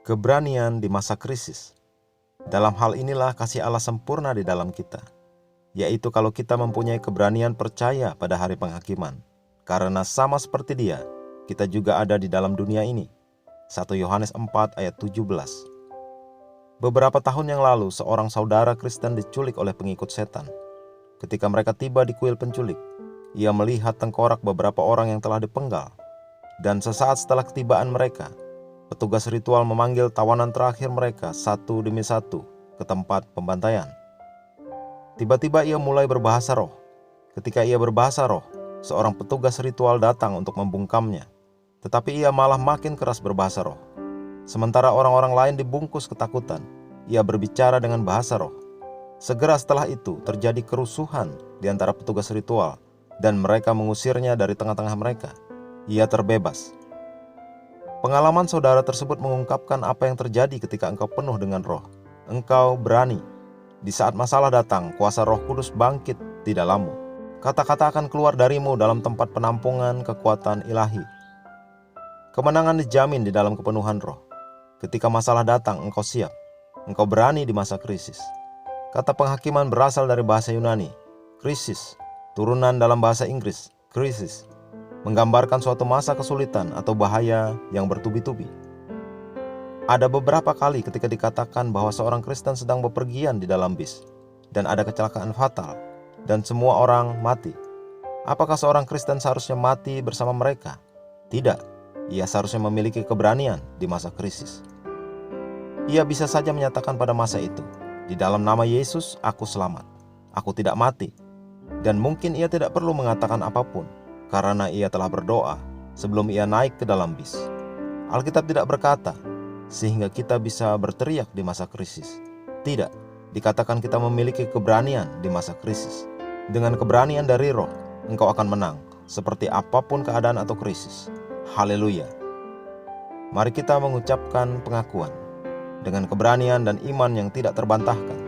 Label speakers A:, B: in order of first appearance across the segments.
A: Keberanian di masa krisis. Dalam hal inilah kasih Allah sempurna di dalam kita, yaitu kalau kita mempunyai keberanian percaya pada hari penghakiman. Karena sama seperti Dia, kita juga ada di dalam dunia ini. 1 Yohanes 4 ayat 17. Beberapa tahun yang lalu, seorang saudara Kristen diculik oleh pengikut setan. Ketika mereka tiba di kuil penculik, ia melihat tengkorak beberapa orang yang telah dipenggal. Dan sesaat setelah ketibaan mereka, petugas ritual memanggil tawanan terakhir mereka satu demi satu ke tempat pembantaian. Tiba-tiba ia mulai berbahasa roh. Ketika ia berbahasa roh, seorang petugas ritual datang untuk membungkamnya. Tetapi ia malah makin keras berbahasa roh. Sementara orang-orang lain dibungkus ketakutan, ia berbicara dengan bahasa roh. Segera setelah itu terjadi kerusuhan di antara petugas ritual dan mereka mengusirnya dari tengah-tengah mereka. Ia terbebas. Pengalaman saudara tersebut mengungkapkan apa yang terjadi ketika engkau penuh dengan roh. Engkau berani. Di saat masalah datang, kuasa Roh Kudus bangkit di dalammu. Kata-kata akan keluar darimu dalam tempat penampungan kekuatan ilahi. Kemenangan dijamin di dalam kepenuhan roh. Ketika masalah datang, engkau siap. Engkau berani di masa krisis. Kata penghakiman berasal dari bahasa Yunani, krisis, turunan dalam bahasa Inggris, krisis, menggambarkan suatu masa kesulitan atau bahaya yang bertubi-tubi. Ada beberapa kali ketika dikatakan bahwa seorang Kristen sedang bepergian di dalam bis, dan ada kecelakaan fatal, dan semua orang mati. Apakah seorang Kristen seharusnya mati bersama mereka? Tidak, ia seharusnya memiliki keberanian di masa krisis. Ia bisa saja menyatakan pada masa itu, di dalam nama Yesus aku selamat, aku tidak mati. Dan mungkin ia tidak perlu mengatakan apapun, karena ia telah berdoa sebelum ia naik ke dalam bis. Alkitab tidak berkata, sehingga kita bisa berteriak di masa krisis. Tidak, dikatakan kita memiliki keberanian di masa krisis. Dengan keberanian dari roh, engkau akan menang, seperti apapun keadaan atau krisis. Haleluya. Mari kita mengucapkan pengakuan. Dengan keberanian dan iman yang tidak terbantahkan,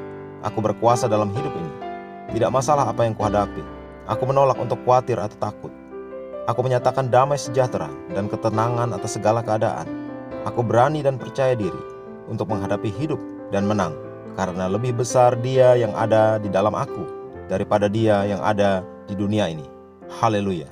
A: aku berkuasa dalam hidup ini. Tidak masalah apa yang kuhadapi, aku menolak untuk khawatir atau takut. Aku menyatakan damai sejahtera dan ketenangan atas segala keadaan. Aku berani dan percaya diri untuk menghadapi hidup dan menang, karena lebih besar Dia yang ada di dalam aku daripada dia yang ada di dunia ini. Haleluya.